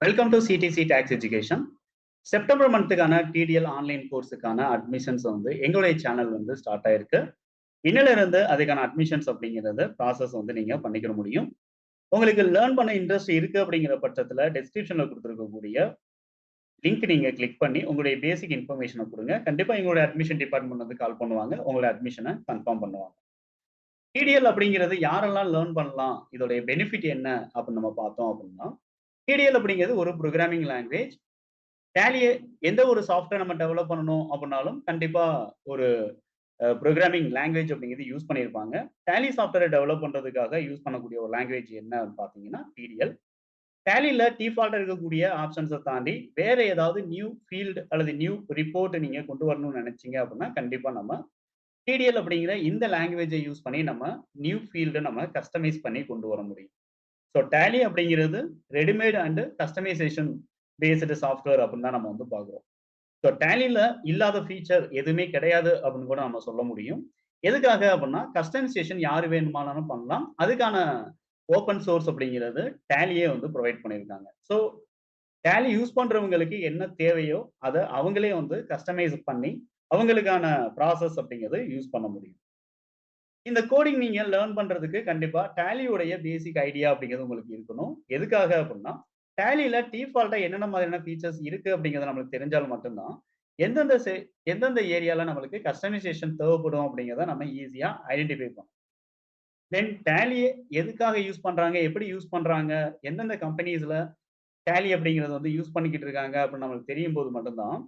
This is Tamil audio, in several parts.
Welcome to CDC tax education. September மந்த்துக்கான டிடிஎல் ஆன்லைன் கோர்ஸுக்கான அட்மிஷன்ஸ் வந்து எங்களுடைய சேனல் வந்து ஸ்டார்ட் ஆயிருக்கு. இன்னில இருந்து அதுக்கான அட்மிஷன்ஸ் அப்படிங்கிறது ப்ராசஸ் வந்து நீங்க பண்ணிக்கிற முடியும். உங்களுக்கு லேர்ன் பண்ண இன்ட்ரெஸ்ட் இருக்கு அப்படிங்கிற பட்சத்துல டிஸ்கிரிப்ஷன்ல கொடுத்துருக்கக்கூடிய லிங்க் நீங்க கிளிக் பண்ணி உங்களுடைய பேசிக் இன்ஃபர்மேஷனை கொடுங்க. கண்டிப்பா எங்களுடைய அட்மிஷன் டிபார்ட்மெண்ட் வந்து கால் பண்ணுவாங்க. உங்களுடைய அட்மிஷனை கன்ஃபார்ம் பண்ணுவாங்க. டிடிஎல் அப்படிங்கிறது யாரெல்லாம் லேர்ன் பண்ணலாம், இதோடைய பெனிஃபிட் என்ன அப்படின்னு நம்ம பார்த்தோம் அப்படின்னா, டிடிஎல் அப்படிங்கிறது ஒரு ப்ரோக்ராமிங் லாங்குவேஜ். டேலிய எந்த ஒரு சாஃப்ட்வேர் நம்ம டெவலப் பண்ணணும் அப்படின்னாலும் கண்டிப்பா ஒரு ப்ரோக்ராமிங் லாங்குவேஜ் அப்படிங்கிறது யூஸ் பண்ணியிருப்பாங்க. டேலி சாஃப்ட்வேரை டெவலப் பண்றதுக்காக யூஸ் பண்ணக்கூடிய ஒரு லாங்குவேஜ் என்ன பார்த்தீங்கன்னா டிடிஎல். டேலியில டிஃபால்ட்டா இருக்கக்கூடிய ஆப்ஷன்ஸை தாண்டி வேற ஏதாவது நியூ ஃபீல்டு அல்லது நியூ ரிப்போர்ட் நீங்க கொண்டு வரணும்னு நினைச்சீங்க அப்படின்னா கண்டிப்பா நம்ம டிடிஎல் அப்படிங்கிற இந்த லாங்குவேஜை யூஸ் பண்ணி நம்ம நியூ ஃபீல்டை நம்ம கஸ்டமைஸ் பண்ணி கொண்டு வர முடியும். ஸோ டேலி அப்படிங்கிறது readymade and customisation based software அப்படின்னு தான் நம்ம வந்து பார்க்குறோம். ஸோ டேலியில் இல்லாத ஃபீச்சர் எதுவுமே கிடையாது அப்படின்னு கூட நம்ம சொல்ல முடியும். எதுக்காக அப்படின்னா கஸ்டமைசேஷன் யார் வேணுமானாலும் பண்ணலாம். அதுக்கான ஓப்பன் சோர்ஸ் அப்படிங்கிறது டேலியே வந்து ப்ரொவைட் பண்ணியிருக்காங்க. ஸோ டேலி யூஸ் பண்றவங்களுக்கு என்ன தேவையோ அதை அவங்களே வந்து கஸ்டமைஸ் பண்ணி அவங்களுக்கான ப்ராசஸ் அப்படிங்கிறது யூஸ் பண்ண முடியும். இந்த கோடிங் நீங்க லேர்ன் பண்றதுக்கு கண்டிப்பா டேலியோடைய பேசிக் ஐடியா அப்படிங்கிறது உங்களுக்கு இருக்கணும். எதுக்காக அப்படின்னா டேலியில டிஃபால்ட்டா என்னென்ன மாதிரியான ஃபீச்சர்ஸ் இருக்கு அப்படிங்கிறது நம்மளுக்கு தெரிஞ்சால் மட்டும்தான் எந்தெந்த எந்தெந்த ஏரியால நம்மளுக்கு கஸ்டமைசேஷன் தேவைப்படும் அப்படிங்கிறத நம்ம ஈஸியா ஐடென்டிஃபை பண்ணணும். தென் டேலியை எதுக்காக யூஸ் பண்றாங்க, எப்படி யூஸ் பண்றாங்க, எந்தெந்த கம்பெனிஸ்ல டேலி அப்படிங்கிறது வந்து யூஸ் பண்ணிக்கிட்டு இருக்காங்க அப்படின்னு நம்மளுக்கு தெரியும் போது மட்டும்தான்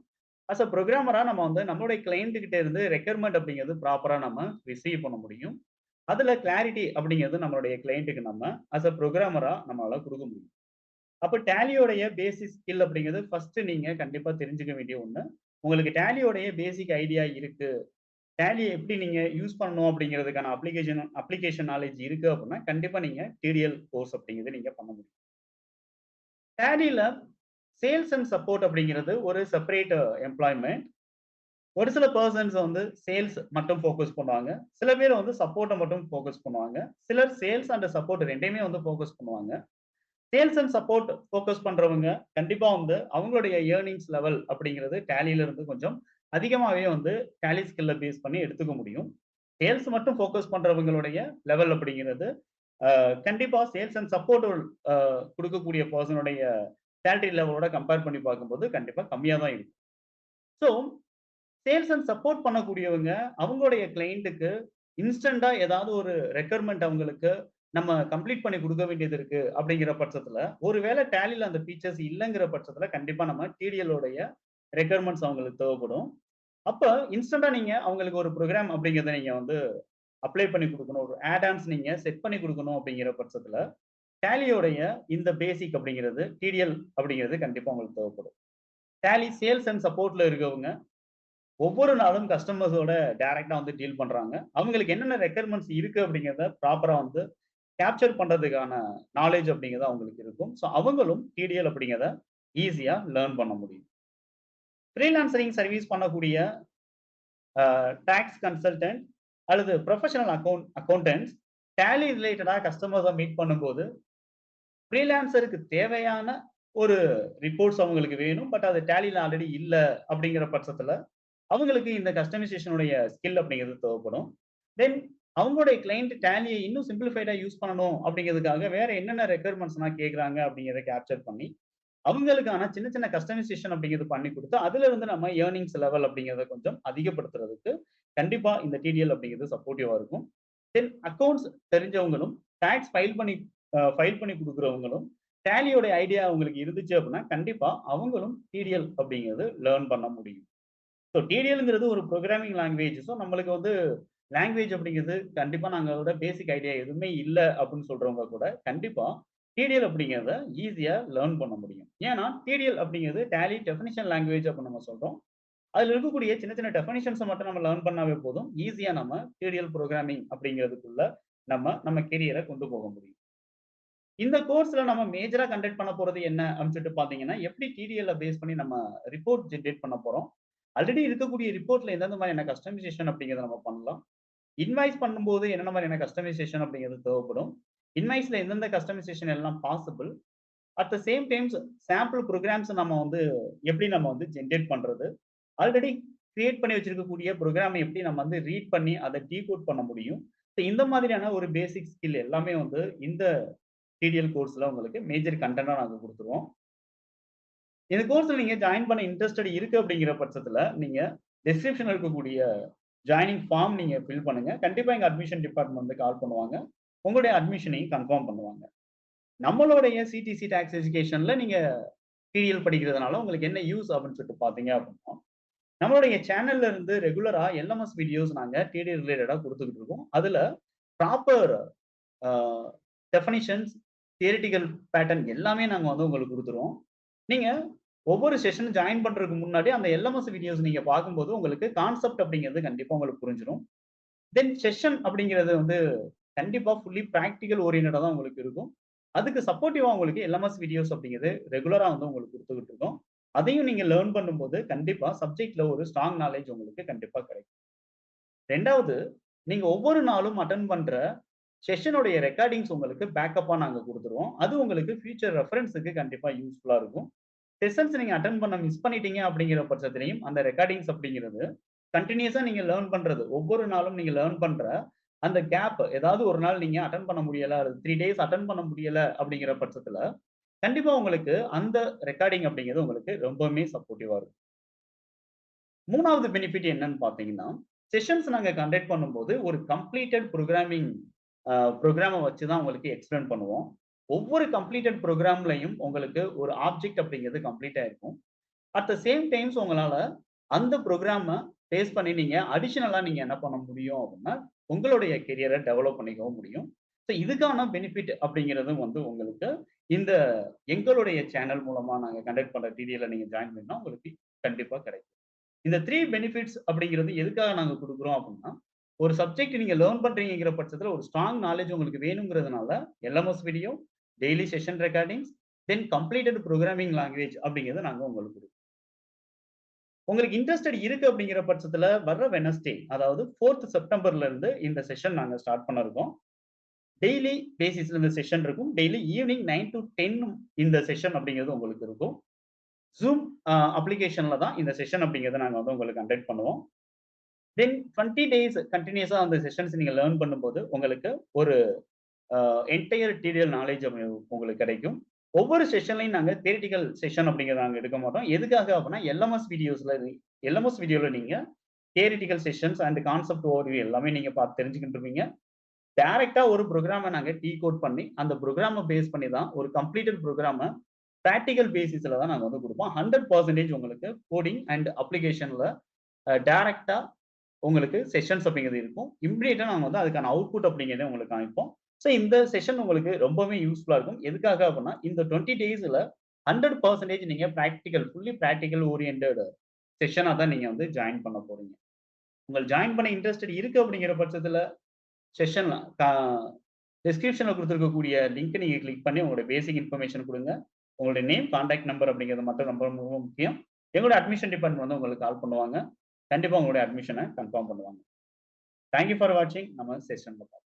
அஸ் அ ப்ரோக்ராமரா நம்ம வந்து நம்மளுடைய கிளைண்ட் கிட்ட இருந்து ரெக்யர்மெண்ட் அப்படிங்கிறது ப்ராப்பரா நம்ம ரிசீவ் பண்ண முடியும். அதுல கிளாரிட்டி அப்படிங்கிறது நம்மளுடைய கிளைண்ட்டுக்கு நம்ம அஸ் அ ப்ரோக்ராமரா நம்மளால கொடுக்க முடியும். அப்ப டேலியோடைய பேசிக் ஸ்கில் அப்படிங்கிறது ஃபர்ஸ்ட் நீங்க கண்டிப்பா தெரிஞ்சுக்க வேண்டிய ஒண்ணு. உங்களுக்கு டேலியோடைய பேசிக் ஐடியா இருக்கு. டேலியை எப்படி நீங்க யூஸ் பண்ணணும் அப்படிங்கிறதுக்கான அப்ளிகேஷன் நாலேஜ் இருக்கு அப்படின்னா கண்டிப்பா நீங்க டிடிஎல் கோர்ஸ் அப்படிங்கிறது நீங்க பண்ண முடியும். டேலியில சேல்ஸ் அண்ட் சப்போர்ட் அப்படிங்கிறது ஒரு செப்பரேட் எம்ப்ளாய்மெண்ட். ஒரு சில பெர்சன்ஸ் வந்து சேல்ஸ் மட்டும் ஃபோக்கஸ் பண்ணுவாங்க. சில பேர் வந்து சப்போர்ட்ட மட்டும் ஃபோக்கஸ் பண்ணுவாங்க. சிலர் சேல்ஸ் அண்ட் சப்போர்ட் 2யுமே வந்து ஃபோக்கஸ் பண்ணுவாங்க. சேல்ஸ் அண்ட் சப்போர்ட் ஃபோக்கஸ் பண்றவங்க கண்டிப்பா வந்து அவங்களுடைய ஏர்னிங்ஸ் லெவல் அப்படிங்கிறது டேலியில இருந்து கொஞ்சம் அதிகமாவே வந்து டேலி ஸ்கில்ல பேஸ் பண்ணி எடுத்துக்க முடியும். சேல்ஸ் மட்டும் ஃபோக்கஸ் பண்றவங்களுடைய லெவல் அப்படிங்கிறது கண்டிப்பா சேல்ஸ் அண்ட் சப்போர்ட் குடுக்கக்கூடிய பெர்சனுடைய சேலரி லெவலோட கம்பேர் பண்ணி பார்க்கும்போது கண்டிப்பா கம்மியா தான் இருக்கும். ஸோ சேல்ஸ் அண்ட் சப்போர்ட் பண்ணக்கூடியவங்க அவங்களுடைய கிளையண்ட்டுக்கு இன்ஸ்டன்டா ஏதாவது ஒரு ரெக்யர்மெண்ட் அவங்களுக்கு நம்ம கம்ப்ளீட் பண்ணி கொடுக்க வேண்டியது இருக்கு அப்படிங்கிற பட்சத்துல ஒருவேளை டேலில அந்த ஃபீச்சர்ஸ் இல்லைங்கிற பட்சத்துல கண்டிப்பா நம்ம டிடிஎல் உடைய ரெக்யர்மெண்ட்ஸ் அவங்களுக்கு தேவைப்படும். அப்ப இன்ஸ்டன்டா நீங்க அவங்களுக்கு ஒரு ப்ரோக்ராம் அப்படிங்கிறத நீங்க வந்து அப்ளை பண்ணி கொடுக்கணும். ஒரு ஆட்-ஆன்ஸ் நீங்க செட் பண்ணி கொடுக்கணும் அப்படிங்கிற பட்சத்துல டேலியோடைய இந்த பேசிக் அப்படிங்கிறது டிடிஎல் அப்படிங்கிறது கண்டிப்பா உங்களுக்கு தேவைப்படும். டேலி சேல்ஸ் அண்ட் சப்போர்ட்ல இருக்கவங்க ஒவ்வொரு நாளும் கஸ்டமர்ஸோட டைரக்ட்டா வந்து டீல் பண்றாங்க. அவங்களுக்கு என்னென்ன ரெக்யர்மெண்ட்ஸ் இருக்கு அப்படிங்கிறத ப்ராப்பரா வந்து கேப்சர் பண்றதுக்கான நாலேட்ஜ் அப்படிங்கிறது அவங்களுக்கு இருக்கும். ஸோ அவங்களும் டிடிஎல் அப்படிங்கிறத ஈஸியா லேர்ன் பண்ண முடியும். ஃப்ரீலான்சரிங் சர்வீஸ் பண்ணக்கூடிய டாக்ஸ் கன்சல்டன்ட் அல்லது ப்ரொஃபஷனல் அக்கவுண்டன்ட்ஸ் டேலி ரிலேட்டடா கஸ்டமர்ஸ மீட் பண்ணும்போது ஃப்ரீலான்சருக்கு தேவையான ஒரு ரிப்போர்ட்ஸ் அவங்களுக்கு வேணும். பட் அது டேலில ஆல்ரெடி இல்ல அப்படிங்கிற பட்சத்துல அவங்களுக்கு இந்த கஸ்டமைசேஷனுடைய ஸ்கில் அப்படிங்கிறது தேவைப்படும். தென் அவங்களுடைய கிளையன்ட் டேலியை இன்னும் சிம்பிளிஃபைடா யூஸ் பண்ணணும் அப்படிங்கிறதுக்காக வேற என்னென்ன ரெக்யர்மெண்ட்ஸ்லாம் கேட்குறாங்க அப்படிங்கிறத கேப்சர் பண்ணி அவங்களுக்கான சின்ன சின்ன கஸ்டமைசேஷன் அப்படிங்கிறது பண்ணி கொடுத்து அதுல இருந்து நம்ம ஏர்னிங்ஸ் லெவல் அப்படிங்கிறத கொஞ்சம் அதிகப்படுத்துறதுக்கு கண்டிப்பா இந்த டிடிஎல் அப்படிங்கிறது சப்போர்ட்டிவா இருக்கும். தென் அக்கவுண்ட்ஸ் தெரிஞ்சவங்களும் டாக்ஸ் ஃபைல் பண்ணி கொடுக்குறவங்களும் டேலியோட ஐடியா அவங்களுக்கு இருந்துச்சு அப்படின்னா கண்டிப்பா அவங்களும் டிடிஎல் அப்படிங்கிறது லேர்ன் பண்ண முடியும். ஸோ டிடிஎல்ங்கிறது ஒரு ப்ரோக்ராமிங் லாங்குவேஜ். ஸோ நம்மளுக்கு வந்து லாங்குவேஜ் அப்படிங்கிறது கண்டிப்பா நாங்க அதோட பேசிக் ஐடியா எதுவுமே இல்ல அப்படின்னு சொல்றவங்க கூட கண்டிப்பா டிடிஎல் அப்படிங்கிறத ஈஸியா லேர்ன் பண்ண முடியும். ஏன்னா டிடிஎல் அப்படிங்கிறது டேலி டெஃபினிஷன் லாங்குவேஜ் அப்படின்னு நம்ம சொல்றோம். அதுல இருக்கக்கூடிய சின்ன சின்ன டெஃபினிஷன்ஸை மட்டும் நம்ம லேர்ன் பண்ணாவே போதும். ஈஸியா நம்ம டிடிஎல் ப்ரோக்ராமிங் அப்படிங்கிறதுக்குள்ள நம்ம கெரியரை கொண்டு போக முடியும். இந்த கோர்ஸ்ல நம்ம மேஜரா கண்டக்ட் பண்ண போறது என்ன அப்படின்னு சொல்லிட்டு பாத்தீங்கன்னா எப்படி டிடிஎல் பேஸ் பண்ணி நம்ம ரிப்போர்ட் ஜெனரேட் பண்ண போறோம். ஆல்ரெடி இருக்கக்கூடிய ரிப்போர்ட்ல எந்தெந்த மாதிரியான கஸ்டமைசேஷன் அப்படிங்கிறத நம்ம பண்ணலாம். இன்வாய்ஸ் பண்ணும்போது என்னென்ன மாதிரியான கஸ்டமைசேஷன் அப்படிங்கிறது தேவைப்படும். இன்வாய்ஸ்ல எந்தெந்த கஸ்டமைசேஷன் எல்லாம் possible. At the same times sample programs நம்ம வந்து எப்படி நம்ம வந்து ஜென்ரேட் பண்றது, ஆல்ரெடி கிரியேட் பண்ணி வச்சிருக்கக்கூடிய ப்ரோகிராம எப்படி நம்ம வந்து ரீட் பண்ணி அத டீகோட் பண்ண முடியும். ஸோ இந்த மாதிரியான ஒரு பேசிக் ஸ்கில் எல்லாமே வந்து இந்த டிடிஎல் கோர்ஸ்ல உங்களுக்கு மேஜர் கன்டென்ட்டா நாங்க குடுத்துருவோம். இந்த கோர்ஸ்ல நீங்க ஜாயின் பண்ண இன்ட்ரஸ்டட் இருக்கு அப்படிங்கிற பட்சத்துல, நீங்க டிஸ்கிரிப்ஷன்ல இருக்கக்கூடிய ஜாயினிங் ஃபார்ம் நீங்க ஃபில் பண்ணுங்க. கண்டிப்பா எங்க அட்மிஷன் டிபார்ட்மெண்ட் வந்து கால் பண்ணுவாங்க. உங்களுடைய அட்மிஷனையும் கன்ஃபார்ம் பண்ணுவாங்க. நம்மளுடைய சிடிசி டாக்ஸ் எஜுகேஷன்ல நீங்க டிடிஎல் படிக்கிறதுனால உங்களுக்கு என்ன யூஸ் அப்படின்னு சொல்லிட்டு பார்த்தீங்க அப்படின்னா, நம்மளுடைய சேனல்ல இருந்து ரெகுலரா எல்எம்எஸ் வீடியோஸ் நாங்க டிடிஎல் ரிலேட்டடா குடுத்துக்கிட்டு இருக்கோம். அதுல ப்ராப்பர் அ டெஃபனிஷன்ஸ், தியரிட்டிக்கல் பேட்டர்ன் எல்லாமே நாங்க வந்து உங்களுக்கு குடுத்துருவோம். நீங்க ஒவ்வொரு செஷன் ஜாயின் பண்றதுக்கு முன்னாடி அந்த எல்எம்எஸ் வீடியோஸ் நீங்க பார்க்கும்போது உங்களுக்கு கான்செப்ட் அப்படிங்கிறது கண்டிப்பா உங்களுக்கு புரிஞ்சிரும். தென் செஷன் அப்படிங்கிறது வந்து கண்டிப்பா ஃபுல்லி பிராக்டிகல் ஓரியன்டடா தான் உங்களுக்கு இருக்கும். அதுக்கு சப்போர்ட்டிவா உங்களுக்கு எல்எம்எஸ் வீடியோஸ் அப்படிங்கிறது ரெகுலரா வந்து உங்களுக்கு குடுத்துக்கிட்டு இருக்கோம். அதையும் நீங்க லேர்ன் பண்ணும்போது கண்டிப்பா சப்ஜெக்ட்ல ஒரு ஸ்ட்ராங் நாலேட்ஜ் உங்களுக்கு கண்டிப்பா கிடைக்கும். 2வது நீங்க ஒவ்வொரு நாளும் அட்டெண்ட் பண்ற செஷனுடைய ரெக்கார்டிங்ஸ் உங்களுக்கு பேக்கப்ஆ நாங்க குடுத்துருவோம். அது உங்களுக்கு ஃபியூச்சர் ரெஃபரன்ஸ்க்கு கண்டிப்பா யூஸ்ஃபுல்லா இருக்கும். செஷன்ஸ் நீங்க அட்டெண்ட் பண்ண மிஸ் பண்ணிட்டீங்க அப்படிங்கிற பட்சத்திலயும் அந்த ரெக்கார்டிங்ஸ் அப்படிங்கிறது கன்டினியூஸா நீங்க லேர்ன் பண்றது. ஒவ்வொரு நாளும் நீங்க லேர்ன் பண்ற அந்த கேப் ஏதாவது ஒரு நாள் நீங்க அட்டெண்ட் பண்ண முடியல, 3 டேஸ் அட்டெண்ட் பண்ண முடியல அப்படிங்கிற பட்சத்துல, கண்டிப்பா உங்களுக்கு அந்த ரெக்கார்டிங் அப்படிங்கிறது உங்களுக்கு ரொம்பவுமே சப்போர்ட்டிவா இருக்கும். 3வது பெனிஃபிட் என்னன்னு பார்த்தீங்கன்னா, செஷன்ஸ் நாங்க கண்டக்ட் பண்ணும்போது ஒரு கம்ப்ளீட்டட் புரோகிராமிங் புரோகிராம வச்சு தான் உங்களுக்கு எக்ஸ்பிளைன் பண்ணுவோம். ஒவ்வொரு கம்ப்ளீட்டட் புரோகிராம்லயும் உங்களுக்கு ஒரு ஆப்ஜெக்ட் அப்படிங்கிறது கம்ப்ளீட் ஆயிருக்கும். அட் த சேம் டைம்ஸ் உங்களால அந்த புரோகிராம பேஸ் பண்ணி நீங்க அடிஷனலா நீங்க என்ன பண்ண முடியும் அப்படின்னா, உங்களுடைய கெரியர டெவலப் பண்ணிக்கவும் முடியும். ஸோ இதுக்கான பெனிஃபிட் அப்படிங்கிறதும் வந்து உங்களுக்கு இந்த எங்களுடைய சேனல் மூலமா நாங்க கண்டக்ட் பண்ற டிடிஎல்ல நீங்க ஜாயின் பண்ணா உங்களுக்கு கண்டிப்பா கிடைக்கும். இந்த 3 பெனிஃபிட்ஸ் அப்படிங்கிறது எதுக்காக நாங்க குடுக்குறோம் அப்படின்னா, ஒரு சப்ஜெக்ட் நீங்க லேர்ன் பண்றீங்கங்கிற பட்சத்துல ஒரு ஸ்ட்ராங் நாலேட்ஜ் உங்களுக்கு வேணுங்கிறதுனால, LMS video, daily session recordings, then completed programming language அப்படிங்கிறத நாங்க உங்களுக்கு குடுக்குறோம். உங்களுக்கு இன்ட்ரஸ்டட் இருக்கு அப்படிங்கிற பட்சத்துல வர்ற வெட்னஸ்டே, அதாவது 4த் செப்டம்பர்ல இருந்து இந்த செஷன் நாங்க ஸ்டார்ட் பண்ண இருக்கோம். டெய்லி பேசிஸ்ல இந்த செஷன் இருக்கும். டெய்லி ஈவினிங் 9 டூ 10 இந்த செஷன் அப்படிங்கிறது உங்களுக்கு இருக்கும். Zoom அப்ளிகேஷன்ல தான் இந்த செஷன் அப்படிங்கிறத நாங்க வந்து உங்களுக்கு கண்டக்ட் பண்ணுவோம். தென் 20 டேஸ் கன்டினியூஸா அந்த செஷன்ஸ் நீங்க லேர்ன் பண்ணும்போது, உங்களுக்கு ஒரு என்டையர் டிடிஎல் நாலேட்ஜ் உங்களுக்கு கிடைக்கும். ஒவ்வொரு செஷன்லயும் நாங்க தியரிட்டிக்கல் செஷன் அப்படிங்கிறத நாங்க எடுக்க மாட்டோம். எதுக்காக அப்படின்னா, எல்எம்எஸ் வீடியோல நீங்க theoretical sessions and concept overview எல்லாமே நீங்க பார்த்து தெரிஞ்சுக்கிட்டு இருப்பீங்க. டைரக்ட்டா ஒரு புரோகிராம நாங்க டீகோட் பண்ணி, அந்த புரோகிராம பேஸ் பண்ணி தான் ஒரு கம்ப்ளீட்டட் புரோகிராம பிராக்டிகல் பேசிஸ்ல தான் நாங்க வந்து குடுப்போம். 100% உங்களுக்கு கோடிங் அண்ட் அப்ளிகேஷன்ல டைரக்ட்டா உங்களுக்கு செஷன்ஸ் அப்படிங்கிறது இருக்கும். இம்மீடியட்டா நாங்க வந்து அதுக்கான அவுட்புட் அப்படிங்கிறத உங்களுக்கு காமிப்போம். ஸோ இந்த செஷன் உங்களுக்கு ரொம்பவே யூஸ்ஃபுல்லா இருக்கும். எதுக்காக அப்படின்னா, இந்த 20 டேஸ்ல 100% நீங்க ஃபுல்லி பிராக்டிகல் ஓரியன்டட் செஷனா தான் நீங்க வந்து ஜாயின் பண்ண போறீங்க. உங்களுக்கு ஜாயின் பண்ண இன்ட்ரஸ்டட் இருக்கு அப்படிங்கிற பட்சத்துல செஷன்ல டிஸ்கிரிப்ஷன்ல குடுத்திருக்கக்கூடிய லிங்க் நீங்க கிளிக் பண்ணி உங்களுடைய பேசிக் இன்ஃபர்மேஷன் குடுங்க. உங்களுடைய நேம், கான்டாக்ட் நம்பர் அப்படிங்கிறது மட்டும் ரொம்ப ரொம்ப முக்கியம். எங்களோட அட்மிஷன் டிபார்ட்மெண்ட் வந்து உங்களுக்கு கால் பண்ணுவாங்க. கண்டிப்பா உங்களுடைய அட்மிஷன கன்ஃபார்ம் பண்ணுவாங்க. தேங்க் யூ ஃபார் வாட்சிங். நம்ம செஷன்ல பார்ப்போம்.